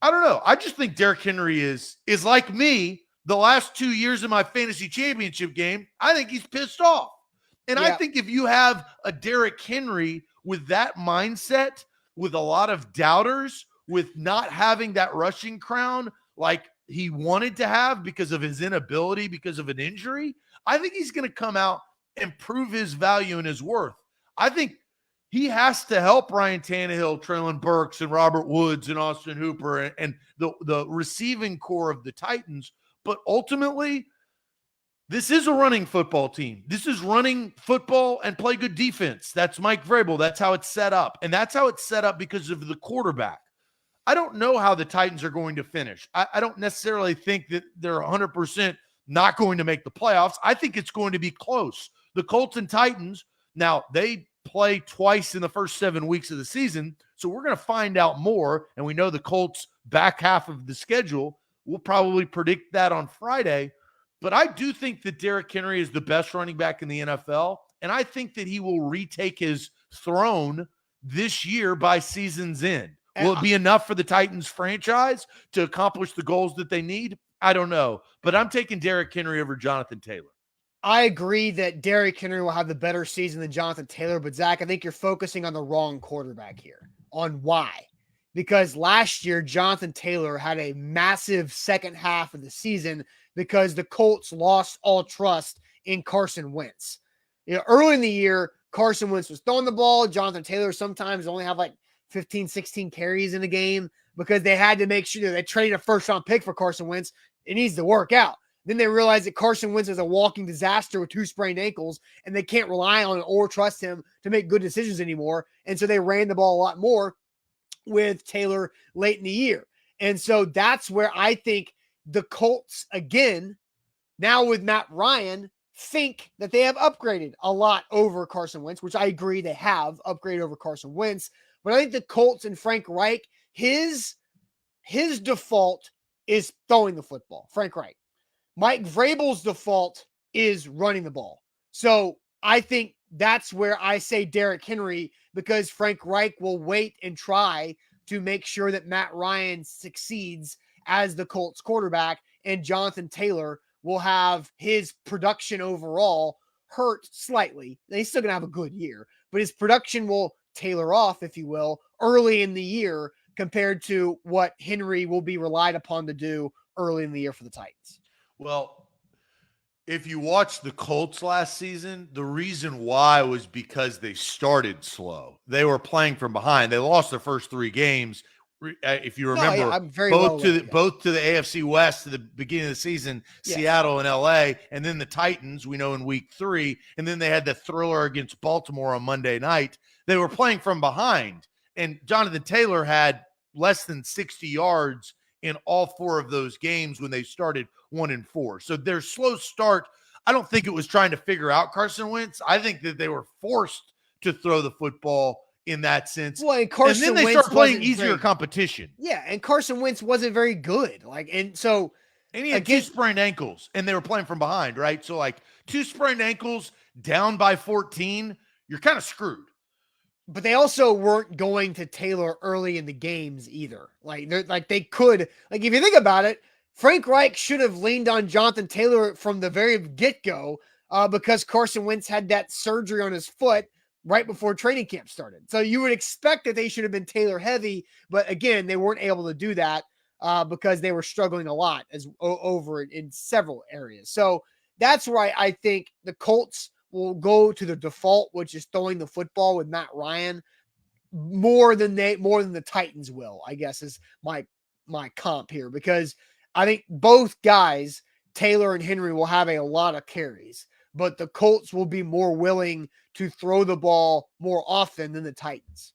I don't know. I just think Derrick Henry is like me the last 2 years in my fantasy championship game. I think he's pissed off. And I think if you have a Derrick Henry with that mindset, with a lot of doubters, with not having that rushing crown like he wanted to have because of his inability, because of an injury, I think he's going to come out and prove his value and his worth. I think he has to help Ryan Tannehill, Treylon Burks, and Robert Woods, and Austin Hooper, and the receiving core of the Titans. But ultimately, this is a running football team. This is running football and play good defense. That's Mike Vrabel. That's how it's set up. And that's how it's set up because of the quarterback. I don't know how the Titans are going to finish. I don't necessarily think that they're 100% not going to make the playoffs. I think it's going to be close. The Colts and Titans, now they play twice in the first 7 weeks of the season, so we're going to find out more. And we know the Colts' back half of the schedule. We'll probably predict that on Friday. But I do think that Derrick Henry is the best running back in the NFL, and I think that he will retake his throne this year by season's end. Will it be enough for the Titans franchise to accomplish the goals that they need? I don't know. But I'm taking Derrick Henry over Jonathan Taylor. I agree that Derrick Henry will have the better season than Jonathan Taylor, but Zach, I think you're focusing on the wrong quarterback here. On why? Because last year, Jonathan Taylor had a massive second half of the season because the Colts lost all trust in Carson Wentz. Early in the year, Carson Wentz was throwing the ball. Jonathan Taylor sometimes only have like 15, 16 carries in a game because they had to make sure they traded a first-round pick for Carson Wentz. It needs to work out. Then they realized that Carson Wentz is a walking disaster with 2 sprained ankles, and they can't rely on or trust him to make good decisions anymore. And so they ran the ball a lot more with Taylor late in the year. And so that's where I think the Colts, again, now with Matt Ryan, think that they have upgraded a lot over Carson Wentz, which I agree they have upgraded over Carson Wentz. But I think the Colts and Frank Reich, his default is throwing the football, Frank Reich. Mike Vrabel's default is running the ball. So I think that's where I say Derrick Henry, because Frank Reich will wait and try to make sure that Matt Ryan succeeds as the Colts quarterback, and Jonathan Taylor will have his production overall hurt slightly. He's still going to have a good year, but his production will tailor off, if you will, early in the year compared to what Henry will be relied upon to do early in the year for the Titans. Well, if you watch the Colts last season, the reason why was because they started slow. They were playing from behind. They lost their first 3 games. If you remember, both to the AFC West to the beginning of the season, yes. Seattle and LA, and then the Titans, we know, in week 3, and then they had the thriller against Baltimore on Monday night. They were playing from behind, and Jonathan Taylor had less than 60 yards in all 4 of those games when they started 1-4. So their slow start, I don't think it was trying to figure out Carson Wentz. I think that they were forced to throw the football in that sense. Well, and then they start playing easier competition. Yeah, and Carson Wentz wasn't very good. And he had 2 sprained ankles, and they were playing from behind, right? So 2 sprained ankles down by 14, you're kind of screwed. But they also weren't going to Taylor early in the games either. They could, if you think about it, Frank Reich should have leaned on Jonathan Taylor from the very get-go because Carson Wentz had that surgery on his foot right before training camp started. So you would expect that they should have been Taylor heavy, but again, they weren't able to do that because they were struggling a lot over in several areas. So that's why I think the Colts will go to the default, which is throwing the football with Matt Ryan more than the Titans will, I guess, is my comp here, because I think both guys, Taylor and Henry, will have a lot of carries, but the Colts will be more willing to throw the ball more often than the Titans.